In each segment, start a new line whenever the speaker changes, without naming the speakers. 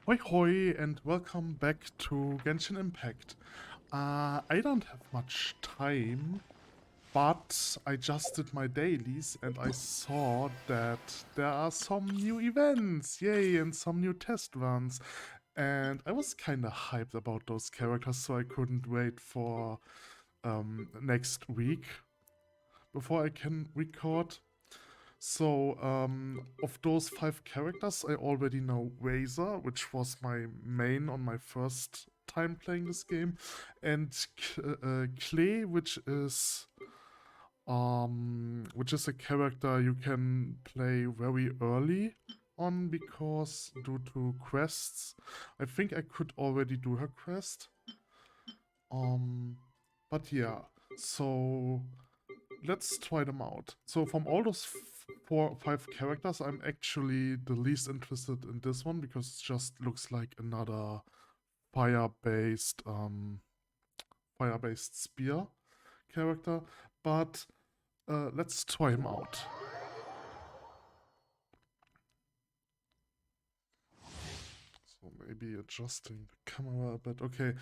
Hoi Hoi and welcome back to Genshin Impact. I don't have much time, but I just did my dailies and I saw that there are some new events, yay, and some new test runs. And I was kinda hyped about those characters, so I couldn't wait for next week before I can record. So, of those 5 characters, I already know Razor, which was my main on my first time playing this game, and Clay, which is a character you can play very early on because due to quests. I think I could already do her quest. But yeah, so let's try them out. So from all those 5 characters, I'm actually the least interested in this one because it just looks like another fire-based spear character. But let's try him out. So maybe adjusting the camera a bit. Okay.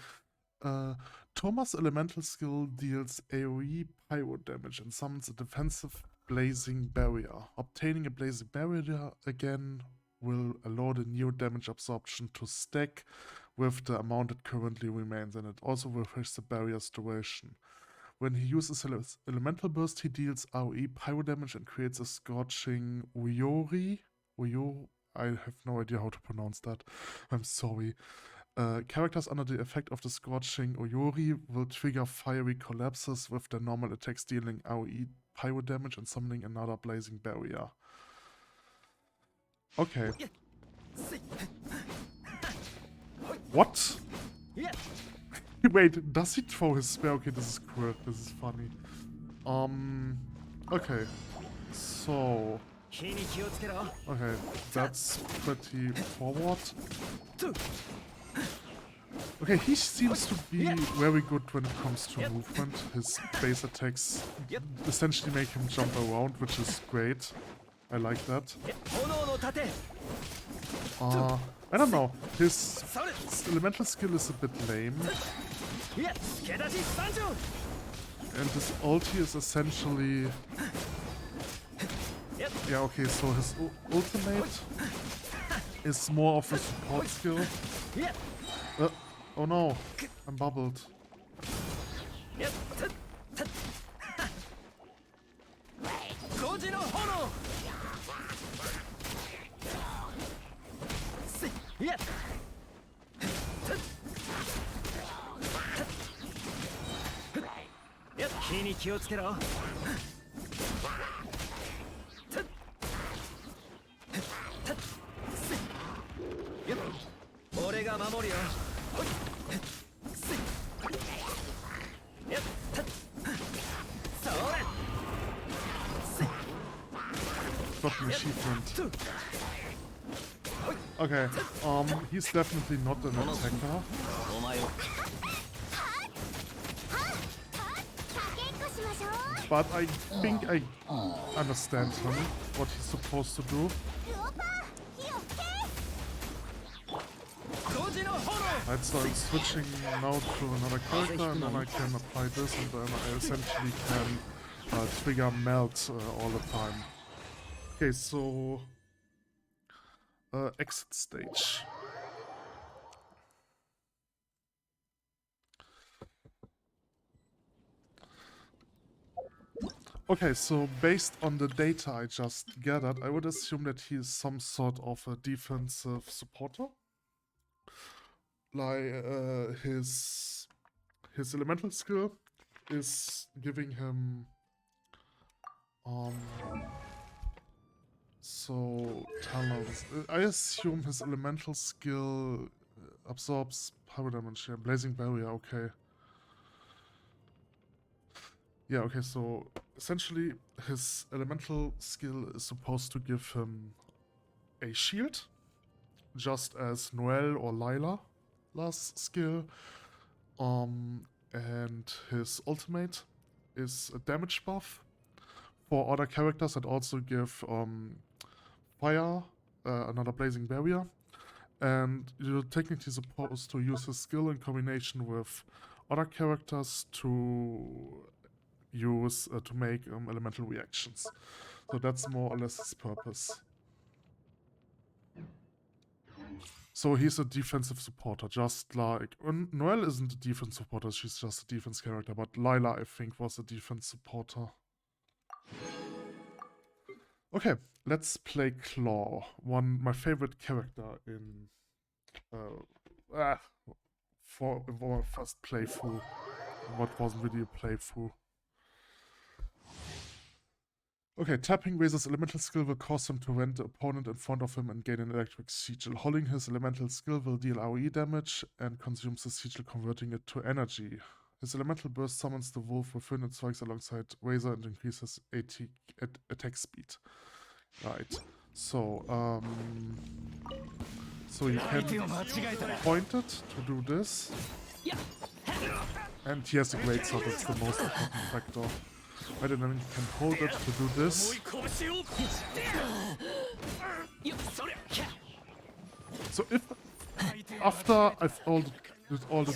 Thomas' elemental skill deals AoE pyro damage and summons a defensive blazing barrier. Obtaining a blazing barrier again will allow the new damage absorption to stack with the amount it currently remains, and it also refreshes the barrier's duration. When he uses his elemental burst, he deals AoE pyro damage and creates a scorching Uyori. I have no idea how to pronounce that. I'm sorry. Characters under the effect of the Scorching Oyori will trigger fiery collapses with their normal attacks dealing AoE pyro damage and summoning another blazing barrier. Okay. What? Wait, does he throw his spear? Okay, this is cool. This is funny. Okay. So... Okay, that's pretty forward. Okay, he seems to be very good when it comes to movement. His base attacks essentially make him jump around, which is great. I like that. I don't know. His elemental skill is a bit lame. And his ulti is essentially... Yeah, okay, so his ultimate is more of a support skill. Oh no, I'm bubbled. Got an achievement. Okay, he's definitely not an attacker. But I think I understand him, what he's supposed to do. Right, so I'm switching now to another character, and then I can apply this, and then I essentially can trigger melt all the time. Okay, so exit stage. Okay, so based on the data I just gathered, I would assume that he is some sort of a defensive supporter. Like his elemental skill is giving him so talents. I assume his elemental skill absorbs power damage. Yeah, blazing barrier. Okay. Yeah. Okay. So essentially, his elemental skill is supposed to give him a shield, just as Noelle or Lila's skill. And his ultimate is a damage buff. For other characters that also give fire, another blazing barrier, And you're technically supposed to use his skill in combination with other characters to use to make elemental reactions. So that's more or less his purpose. So he's a defensive supporter, just like... Noelle isn't a defense supporter, she's just a defense character, but Lila, I think, was a defense supporter. Okay, let's play Claw, my favorite character in... for our first playthrough. What wasn't really a playthrough. Okay, tapping Razor's elemental skill will cause him to rend the opponent in front of him and gain an electric sigil. Holding his elemental skill will deal AoE damage and consumes the sigil, converting it to energy. His elemental burst summons the wolf within and strikes alongside Razor and increases attack speed. Right, so you can point it to do this. And he has a great sword, that's the most important factor. Right, and then you can hold it to do this. So if after I've did all the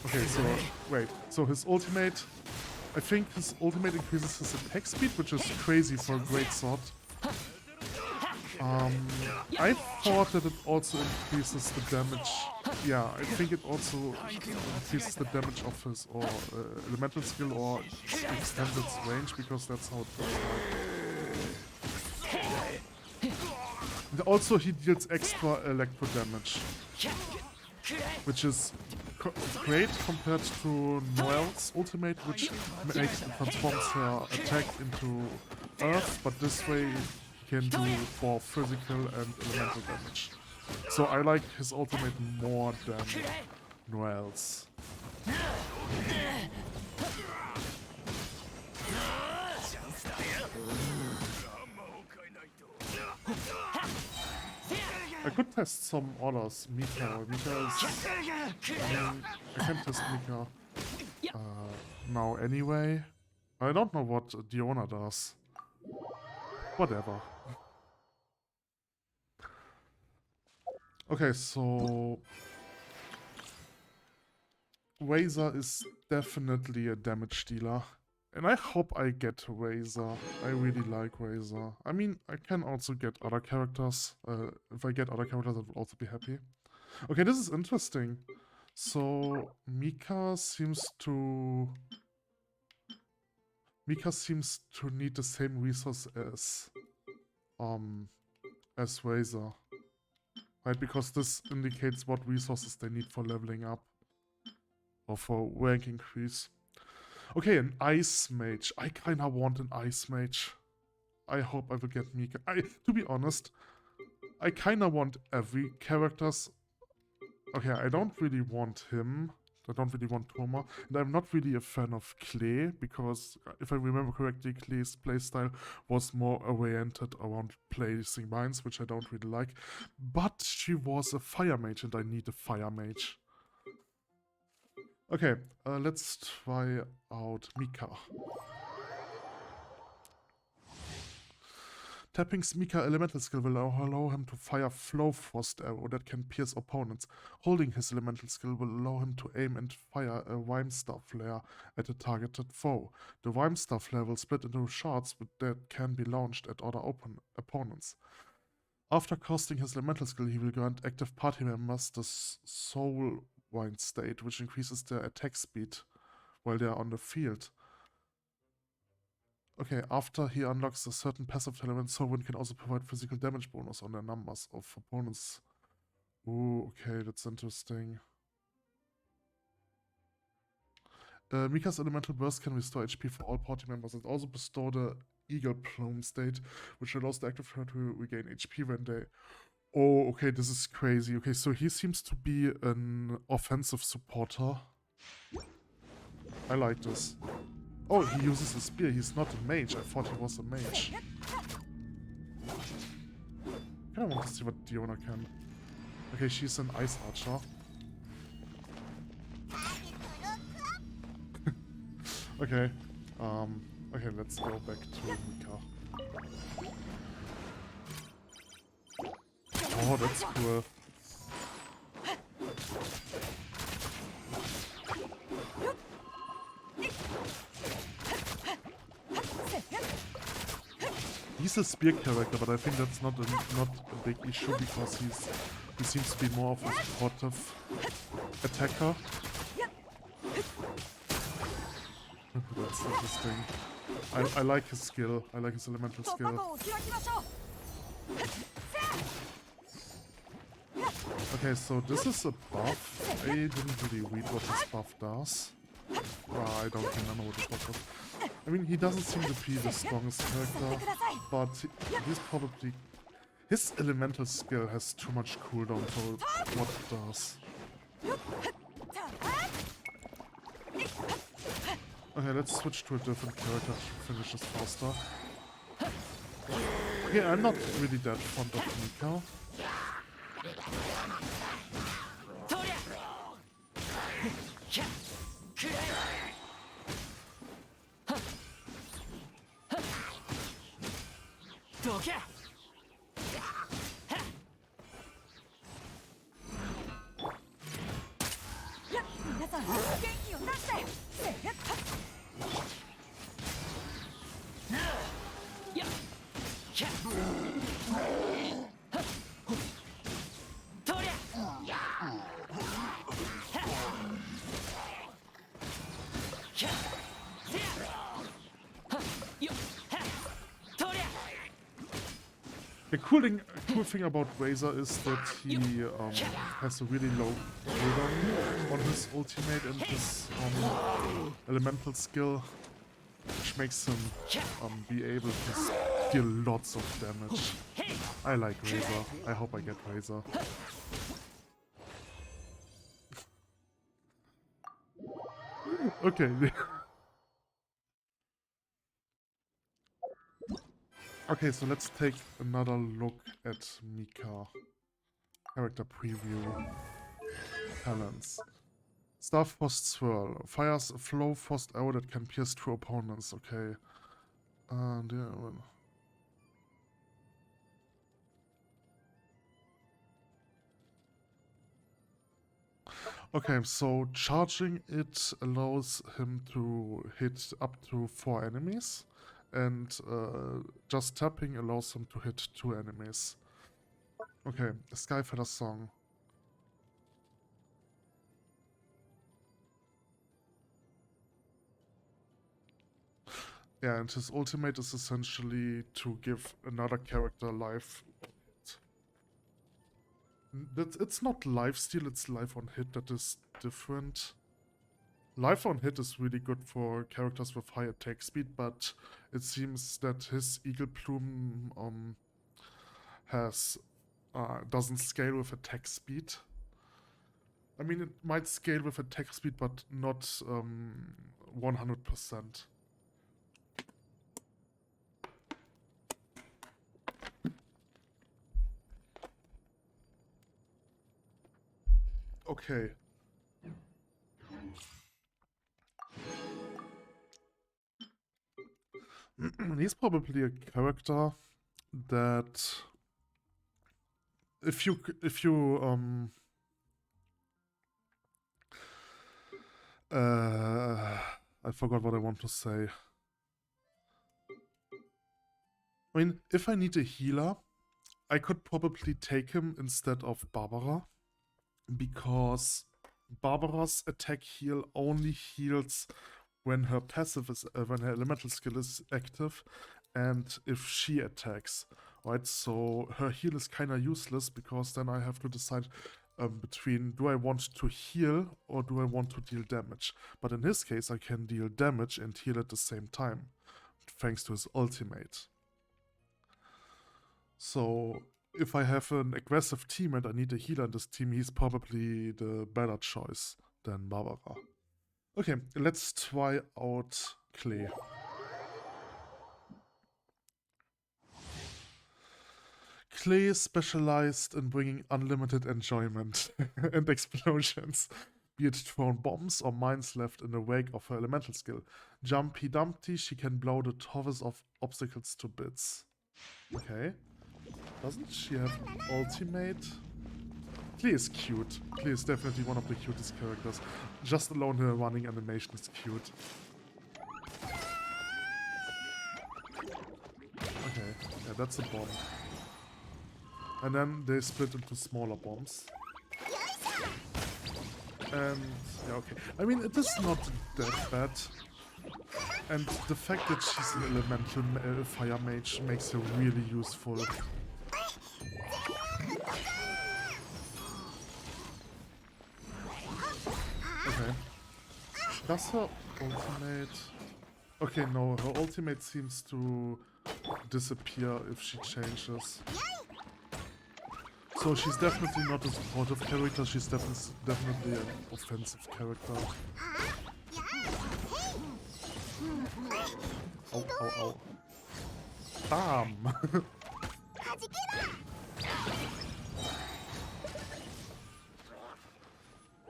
okay, so wait, so his ultimate, I think his ultimate increases his attack speed, which is crazy for a great sword. I thought that it also increases the damage. Yeah, I think it also increases the damage of his elemental skill or extends its range, because that's how it works. And also he deals extra electro damage, which is great compared to Noelle's ultimate, which transforms her attack into earth, but this way can do for physical and elemental damage. So I like his ultimate more than Noelle's. I could test some others. Mika is... I can test Mika now anyway. I don't know what Diona does. Whatever. Okay, so Razor is definitely a damage dealer. And I hope I get Razor. I really like Razor. I mean, I can also get other characters. If I get other characters, I will also be happy. Okay, this is interesting. So Mika seems to need the same resource as Razor. Right, because this indicates what resources they need for leveling up. Or for rank increase. Okay, an Ice Mage. I kinda want an Ice Mage. I hope I will get Mika. To be honest, I kinda want every character's... Okay, I don't really want him. I don't really want Toma. And I'm not really a fan of Clay, because if I remember correctly, Clay's playstyle was more oriented around placing mines, which I don't really like. But she was a Fire Mage, and I need a Fire Mage. Okay, let's try out Mika. Tapping's Mika elemental skill will allow him to fire Flow Frost arrow that can pierce opponents. Holding his elemental skill will allow him to aim and fire a Rhymestar flare at a targeted foe. The Rhymestar flare will split into shards that can be launched at other opponents. After casting his elemental skill, he will grant active party members the Soul Wind state, which increases their attack speed while they are on the field. Okay, after he unlocks a certain passive element, Soulwind can also provide physical damage bonus on the numbers of opponents. Ooh, okay, that's interesting. Mika's elemental burst can restore HP for all party members and also bestow the Eagle Plume state, which allows the active player to regain HP when they... Oh, okay, this is crazy. Okay, so he seems to be an offensive supporter. I like this. Oh, he uses a spear. He's not a mage. I thought he was a mage. I kinda want to see what Diona can. Okay, she's an ice archer. Okay. Okay, let's go back to Mika. Oh, that's cool. a spear character, but I think that's not a big issue because he seems to be more of a supportive attacker. That's interesting. I like his skill. I like his elemental skill. Okay, so this is a buff. I didn't really read what this buff does. I don't remember what this buff was. I mean, he doesn't seem to be the strongest character, but he's probably... His elemental skill has too much cooldown for what it does. Okay, let's switch to a different character to finish this faster. Okay, I'm not really that fond of Mika. The cool thing about Razor is that he has a really low cooldown on his ultimate and his elemental skill, which makes him be able to deal lots of damage. I like Razor. I hope I get Razor. Okay. Okay, so let's take another look at Mika. Character preview. Talents. Star Frost Swirl. Fires a flow frost arrow that can pierce two opponents. Okay. Okay, so charging it allows him to hit up to 4 enemies. And just tapping allows him to hit 2 enemies. Okay, Skyfeather Song. Yeah, and his ultimate is essentially to give another character life. It's not lifesteal, it's life on hit that is different. Life on hit is really good for characters with high attack speed, but it seems that his Eagle Plume doesn't scale with attack speed. I mean, it might scale with attack speed, but not 100%. Okay. He's probably a character that if you I forgot what I want to say. I mean, if I need a healer, I could probably take him instead of Barbara, because Barbara's attack heal only heals when her passive is when her elemental skill is active, and if she attacks, right? So her heal is kind of useless because then I have to decide between do I want to heal or do I want to deal damage. But in his case, I can deal damage and heal at the same time, thanks to his ultimate. So if I have an aggressive team and I need a healer in this team, he's probably the better choice than Barbara. Okay, let's try out Clay. Clay is specialized in bringing unlimited enjoyment and explosions, be it thrown bombs or mines left in the wake of her elemental skill. Jumpy Dumpty, she can blow the toughest of obstacles to bits. Okay. Doesn't she have ultimate? Clay is cute. Clay is definitely one of the cutest characters. Just alone her running animation is cute. Okay, yeah, that's a bomb. And then they split into smaller bombs. And yeah, okay. I mean, it is not that bad. And the fact that she's an elemental fire mage makes her really useful. Okay. Does her ultimate... Okay, no, her ultimate seems to disappear if she changes. So she's definitely not a supportive character, she's definitely an offensive character. Ow, ow, ow. Bam!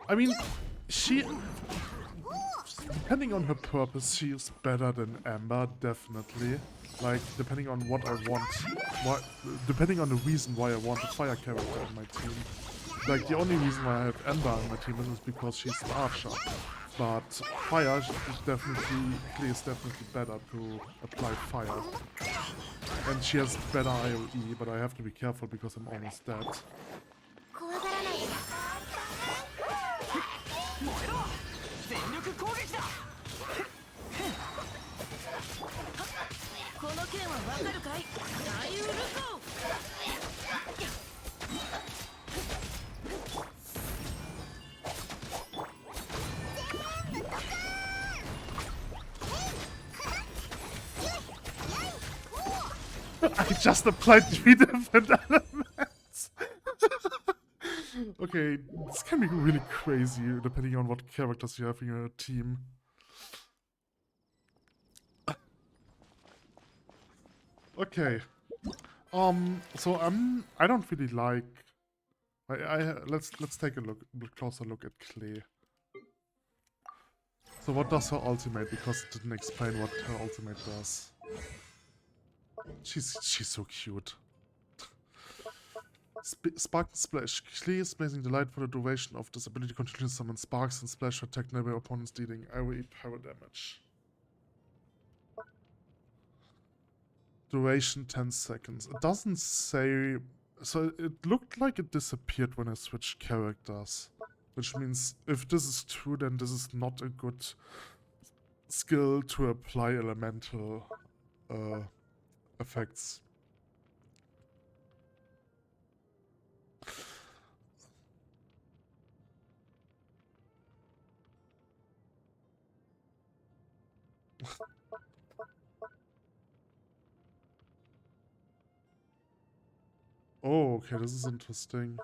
I mean, she... Depending on her purpose, she is better than Amber, definitely. Like, depending on what I want. Depending on the reason why I want a fire character in my team. Like, the only reason why I have Amber in my team is because she's an archer. But fire is definitely better to apply fire. And she has better IOE, but I have to be careful because I'm almost dead. I just applied 3 different elements. Okay, this can be really crazy depending on what characters you have in your team. Okay. So I don't really like... let's take a closer look at Clay. So what does her ultimate? Because it didn't explain what her ultimate does. She's so cute. Spark and Splash. Clay is blazing the light for the duration of this ability. Continues to summon sparks and splash to attack nearby opponents, dealing AoE power damage. Duration 10 seconds. It doesn't say... So it looked like it disappeared when I switched characters. Which means if this is true, then this is not a good skill to apply elemental effects. Oh, okay, this is interesting.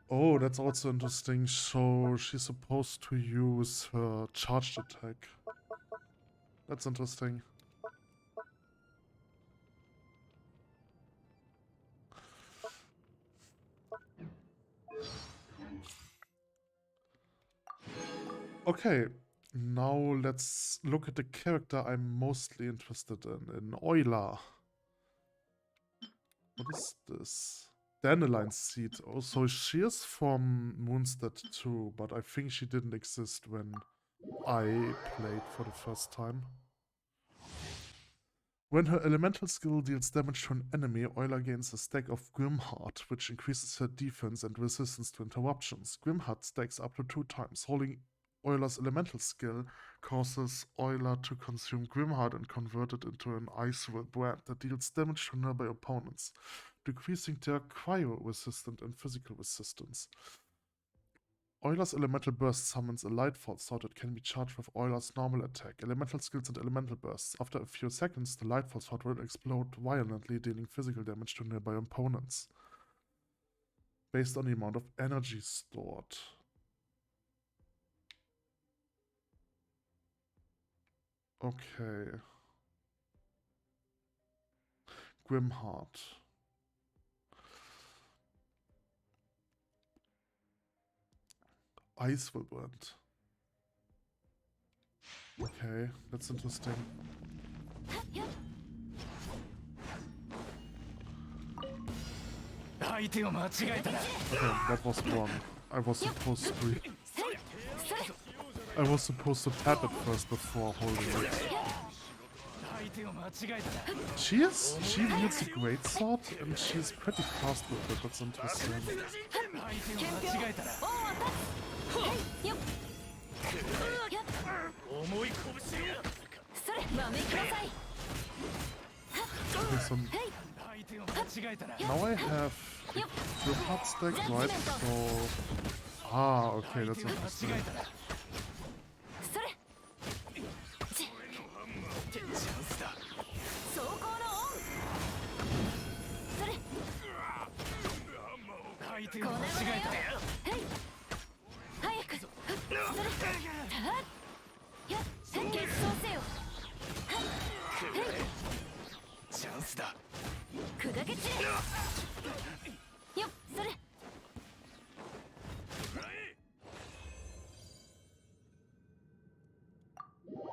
Oh, that's also interesting. So she's supposed to use her charged attack. That's interesting. Okay, now let's look at the character I'm mostly interested in Euler. What is this? Dandelion Seed. Oh, so she is from Moonstead too, but I think she didn't exist when I played for the first time. When her elemental skill deals damage to an enemy, Euler gains a stack of Grimheart, which increases her defense and resistance to interruptions. Grimheart stacks up to 2 times. Holding Euler's elemental skill causes Euler to consume Grimheart and convert it into an Icewill brand that deals damage to nearby opponents, decreasing their cryo-resistant and physical resistance. Euler's Elemental Burst summons a Lightfall sword that can be charged with Euler's normal attack, elemental skills and elemental bursts. After a few seconds, the Lightfall sword will explode violently, dealing physical damage to nearby opponents, based on the amount of energy stored. Okay. Grimheart. Icewill brand. Okay, that's interesting. Okay, that was wrong. I was supposed to... I was supposed to tap it first before holding it. She wields a great sword and she's pretty fast with it, that's interesting. Okay, so now I have the part stack, right? So okay, that's interesting.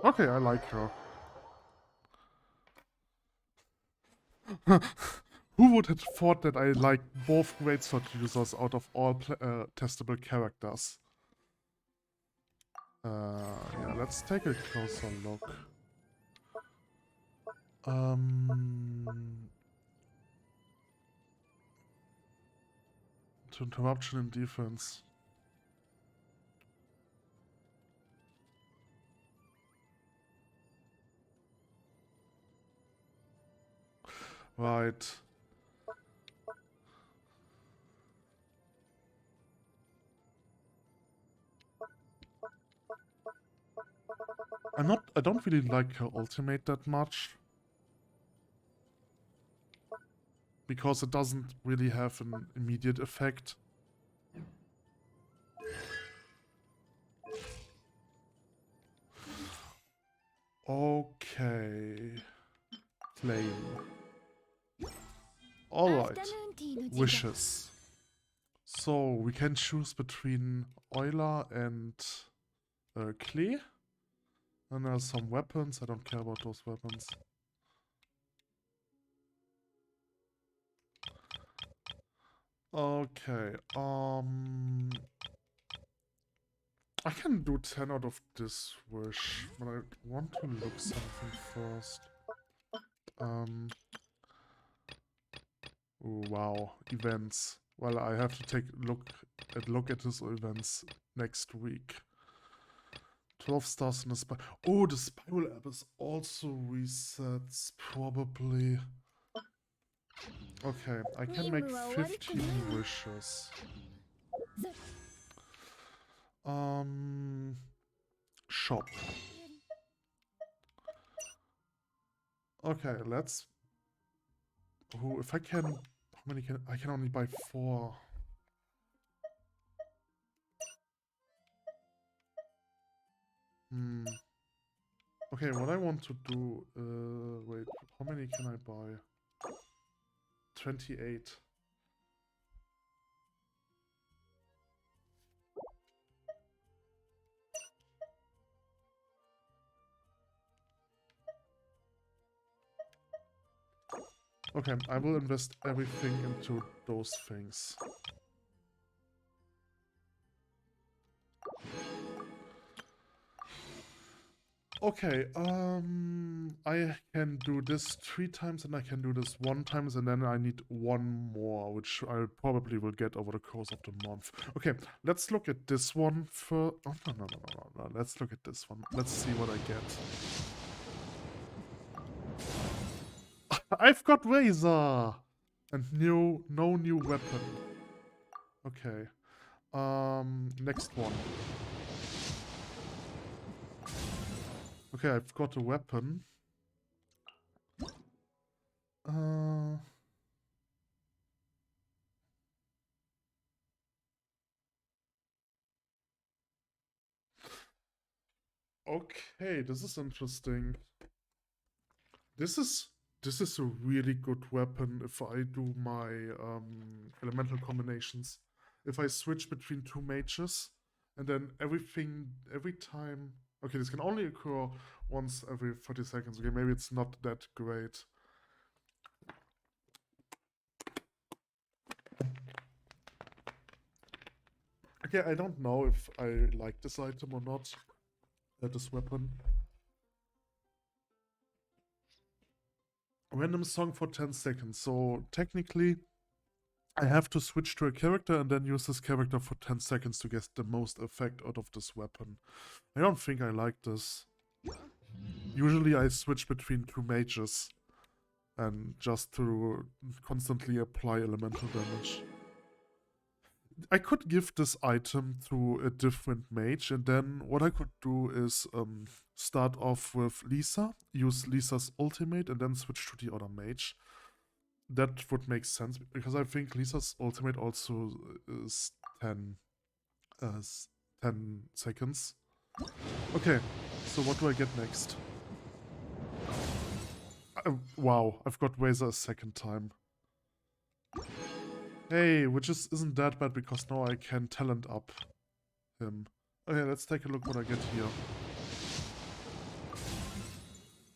Okay, I like her. Who would have thought that I like both greatsword users out of all testable characters? Yeah, let's take a closer look. To interruption and defense. Right. I don't really like her ultimate that much. Because it doesn't really have an immediate effect. Okay. Flame. Alright. Wishes. So, we can choose between Euler and Clay. And there's some weapons. I don't care about those weapons. Okay, I can do 10 out of this wish, but I want to look something first. Oh, wow, events. Well, I have to take a look at his events next week. 12 stars in the spiral. Oh, the spiral app is also resets, probably. Okay, I can make 15 wishes. Shop. Okay, let's... Oh, if I can... How many can... I can only buy 4. Okay, what I want to do... wait, how many can I buy? 28. Okay, I will invest everything into those things. Okay, I can do this 3 times and I can do this 1 times and then I need 1 more, which I probably will get over the course of the month. Okay, let's look at this one for... Oh, no. Let's look at this one. Let's see what I get. I've got Razor! And no new weapon. Okay. Next one. Okay, I've got a weapon. Okay, this is interesting. This is a really good weapon if I do my elemental combinations. If I switch between 2 mages, and then every time... Okay, this can only occur once every 30 seconds. Okay, maybe it's not that great. Okay, I don't know if I like this item or not. This weapon. Random song for 10 seconds. So technically, I have to switch to a character and then use this character for 10 seconds to get the most effect out of this weapon. I don't think I like this. Usually I switch between two mages and just to constantly apply elemental damage. I could give this item to a different mage, and then what I could do is start off with Lisa, use Lisa's ultimate, and then switch to the other mage. That would make sense, because I think Lisa's ultimate also is 10 seconds. Okay, so what do I get next? Wow, I've got Razor a second time. Hey, which isn't that bad because now I can talent up him. Okay, let's take a look what I get here.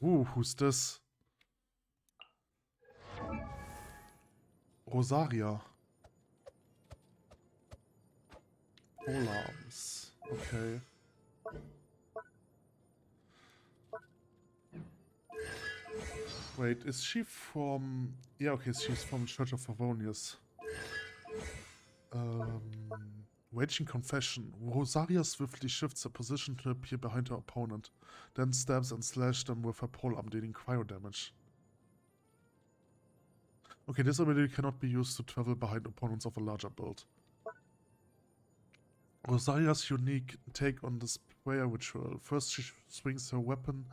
Ooh, who's this? Rosaria. Polarms. Okay. Wait, is she from... Yeah, okay, she's from Church of Favonius. Raging Confession. Rosaria swiftly shifts her position to appear behind her opponent, then stabs and slashes them with her polearm, dealing cryo damage. Okay, this ability cannot be used to travel behind opponents of a larger build. Rosaria's unique take on this prayer ritual. First she swings her weapon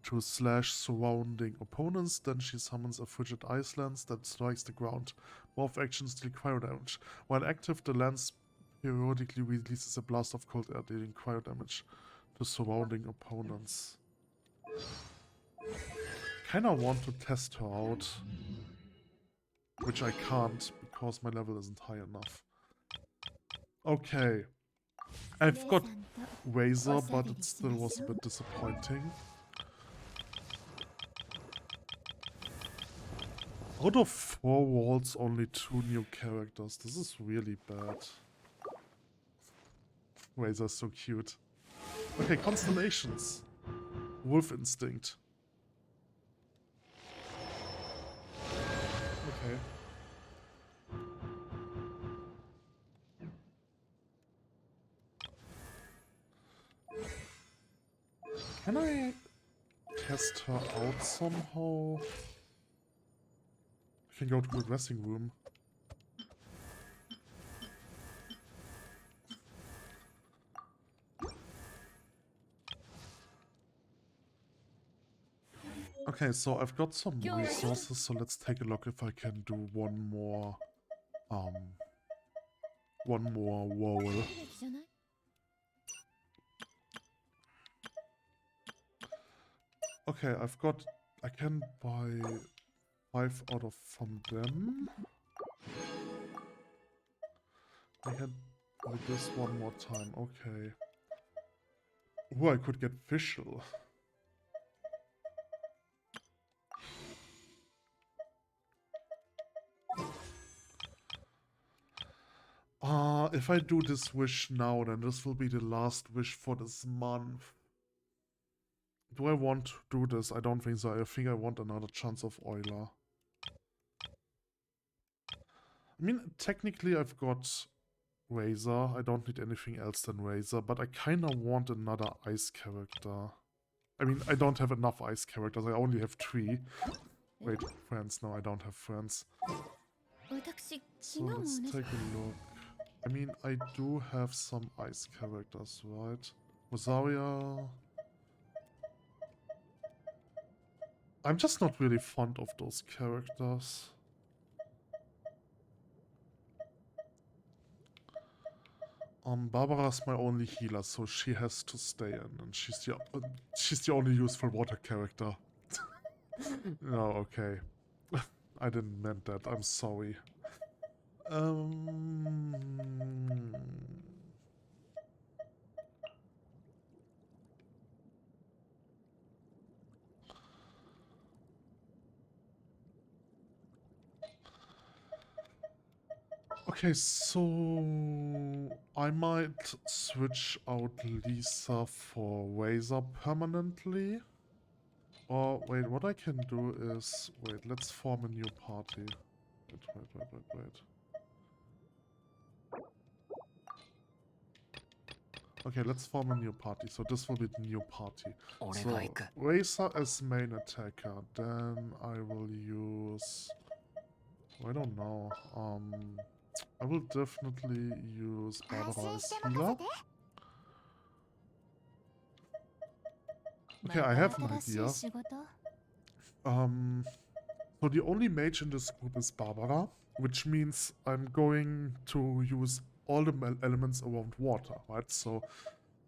to slash surrounding opponents, then she summons a frigid ice lance that strikes the ground. Both actions deal cryo damage. While active, the lance periodically releases a blast of cold air, dealing cryo damage to surrounding opponents. Kinda want to test her out, which I can't because my level isn't high enough. Okay. I've got Razor, but it still was a bit disappointing. Out of 4 walls, only 2 new characters. This is really bad. Razor's so cute. Okay, constellations. Wolf Instinct. Okay. Can I test her out somehow? I can go to the dressing room. Okay, so I've got some resources, so let's take a look if I can do one more roll. Okay, I can buy 5 out of from them. I can buy this one more time, okay. Ooh, I could get Fischl. If I do this wish now, then this will be the last wish for this month. Do I want to do this? I don't think so. I think I want another chance of Euler. I mean, technically I've got Razor. I don't need anything else than Razor, but I kinda want another ice character. I mean, I don't have enough ice characters. I only have 3. Wait, friends. No, I don't have friends. So let's take a look. I mean, I do have some ice characters, right? Rosaria. I'm just not really fond of those characters. Barbara's my only healer, so she has to stay in, and she's the only useful water character. Oh, okay. I didn't mean that. I'm sorry. Okay, so I might switch out Lisa for Razor permanently. Or wait, what I can do is wait, let's form a new party. Wait. Okay, let's form a new party. So this will be the new party. So Razor as main attacker. Then I will use, I don't know. I will definitely use Barbara as healer. Okay, I have an idea. So the only mage in this group is Barbara, which means I'm going to use all the elements around water, right? So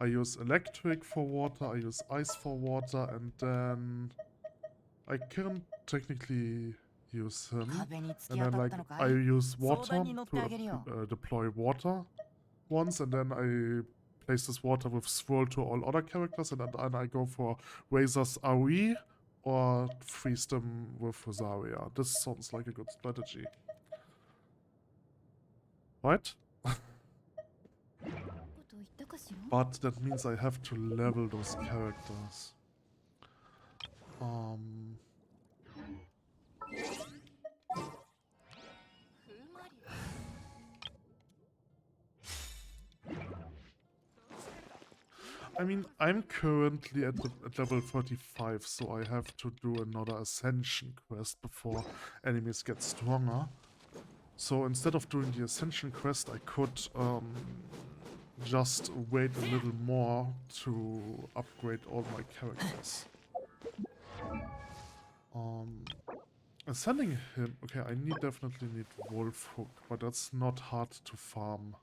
I use electric for water, I use ice for water, and then I can technically use him. And then like I use water to deploy water once, and then I place this water with swirl to all other characters, and then I go for Razor's AoE or freeze them with Rosaria. This sounds like a good strategy. Right? But that means I have to level those characters. I mean, I'm currently at level 35, so I have to do another Ascension quest before enemies get stronger. So instead of doing the Ascension quest, I could just wait a little more to upgrade all my characters. Ascending him... Okay, I definitely need Wolf Hook, but that's not hard to farm.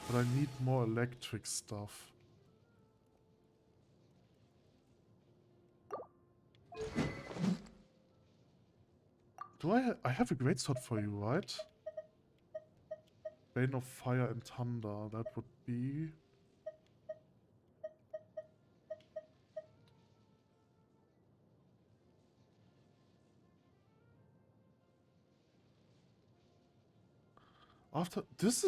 But I need more electric stuff. Do I have a great sword for you, right? Bane of Fire and Thunder, that would be... After... This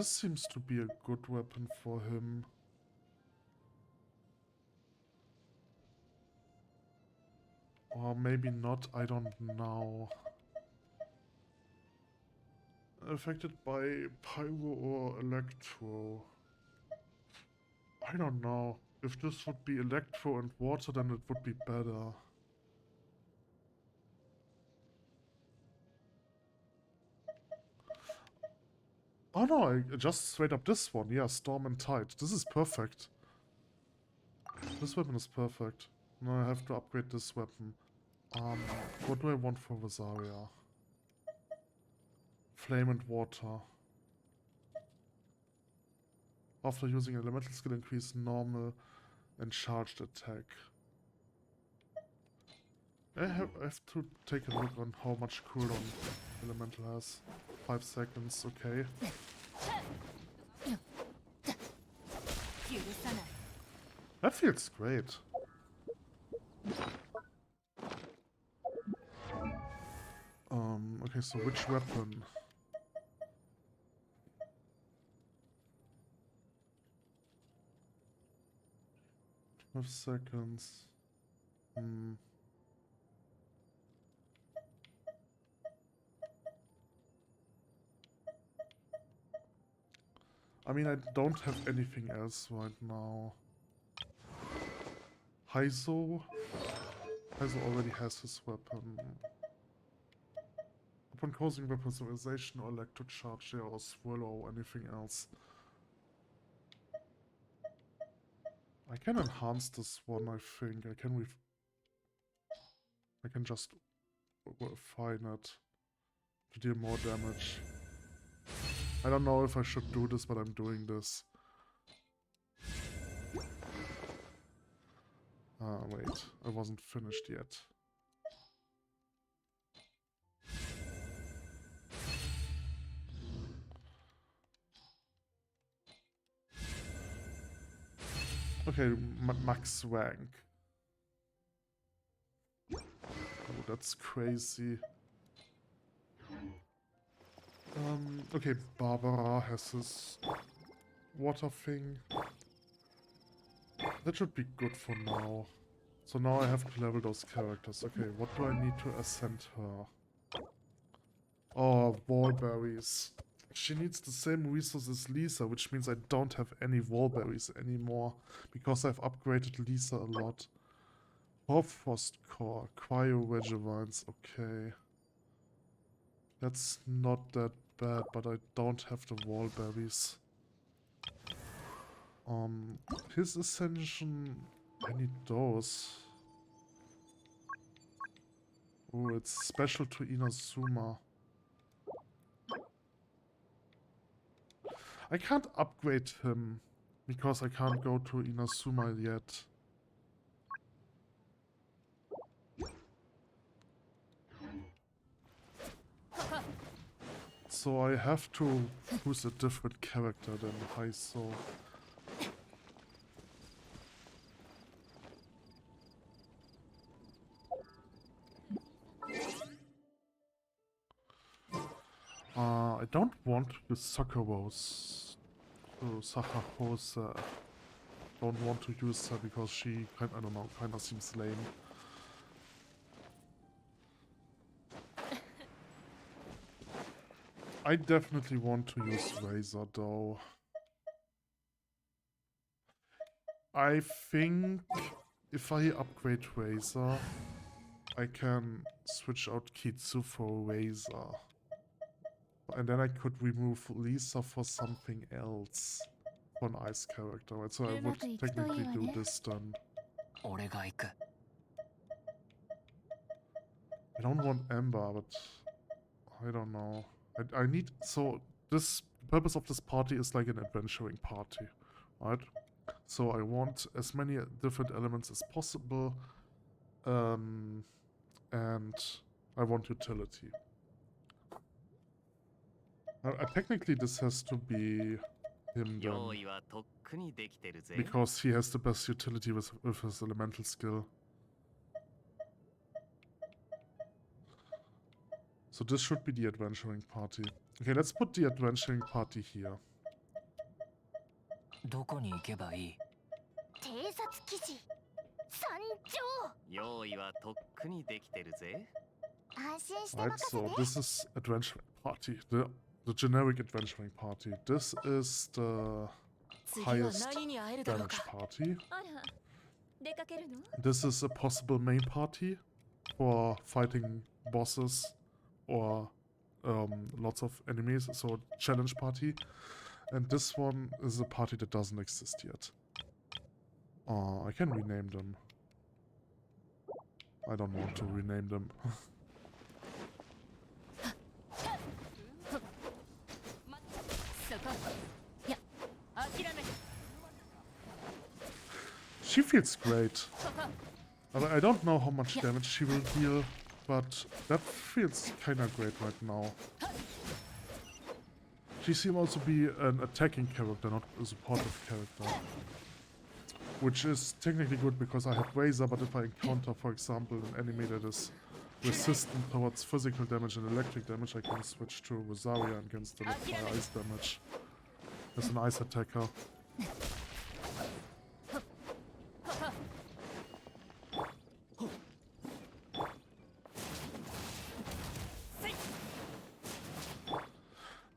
seems to be a good weapon for him. Or maybe not, I don't know. Affected by Pyro or Electro. I don't know. If this would be Electro and Water, then it would be better. Oh no, I just straight up this one. Yeah, Storm and Tide. This is perfect. This weapon is perfect. Now I have to upgrade this weapon. What do I want for Rosaria? Flame and Water. After using elemental skill, increase normal and charged attack. I have to take a look on how much cooldown elemental has. 5 seconds, okay. That feels great. Okay, so which weapon? Five seconds. I mean, I don't have anything else right now. Heizo already has his weapon. Upon causing visualization or electric charge, or swirl or anything else. I can enhance this one, I think. I can just refine it to deal more damage. I don't know if I should do this, but I'm doing this. Wait, I wasn't finished yet. Okay, max rank. Oh, that's crazy. Okay, Barbara has this water thing. That should be good for now. So now I have to level those characters. Okay, what do I need to ascend her? Oh, wallberries. She needs the same resources as Lisa, which means I don't have any wallberries anymore. Because I've upgraded Lisa a lot. Hoarfrost core, cryo-regivines, okay. That's not that bad, but I don't have the wallberries. His ascension, I need those. Oh, it's special to Inazuma. I can't upgrade him because I can't go to Inazuma yet. So I have to choose a different character than Heiso. I don't want to use Sakura's to Sakahose. Don't want to use her because she, I don't know, kinda seems lame. I definitely want to use Razor though. I think if I upgrade Razor, I can switch out Kitsu for Razor. And then I could remove Lisa for something else. For an ice character, right? So I would technically do this then. I don't want Ember, but I don't know. I need... So this... The purpose of this party is like an adventuring party, right? So I want as many different elements as possible. And I want utility. Technically this has to be him then. Because he has the best utility with his elemental skill. So this should be the adventuring party. Okay, let's put the adventuring party here. Right, so this is adventuring party. The generic adventuring party. This is the highest damage party. This is a possible main party for fighting bosses or lots of enemies, so challenge party. And this one is a party that doesn't exist yet. I can rename them. I don't want to rename them. She feels great. I don't know how much damage she will deal, but that feels kinda great right now. She seems also to be an attacking character, not a supportive character. Which is technically good because I have Razor, but if I encounter, for example, an enemy that is resistant towards physical damage and electric damage, I can switch to Rosaria and can still apply ice damage as an ice attacker.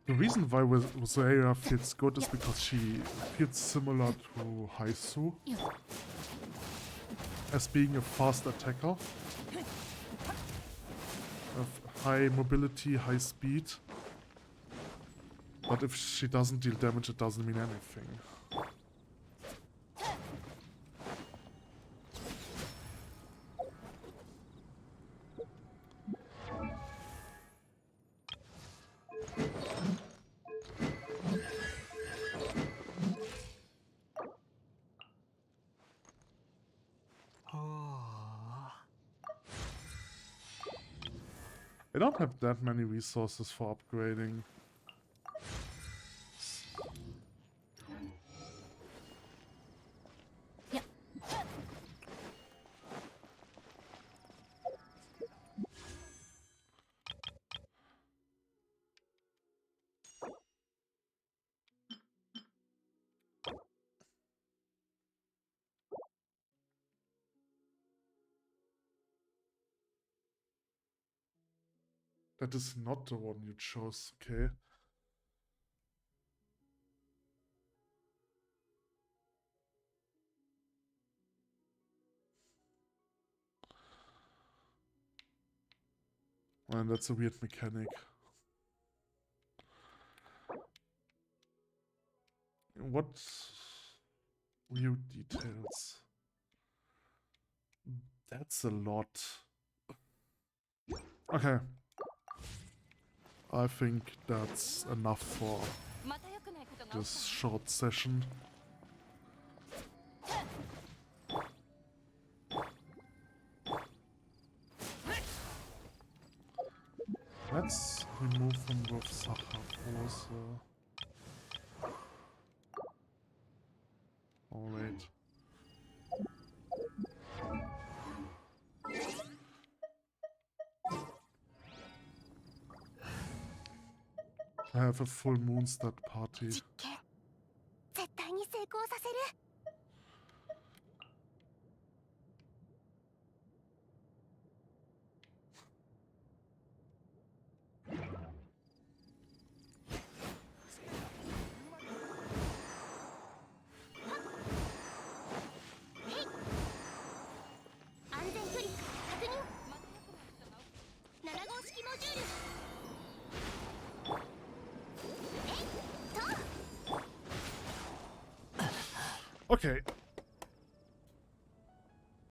The reason why Rosaria feels good is because she feels similar to Heisu as being a fast attacker. Of high mobility, high speed. But if she doesn't deal damage, it doesn't mean anything. I don't have that many resources for upgrading. That is not the one you chose, okay. And that's a weird mechanic. What weird details? That's a lot. Okay. I think that's enough for this short session. Let's remove him with Sacha. Oh wait. I have a full Moonstad party. Okay,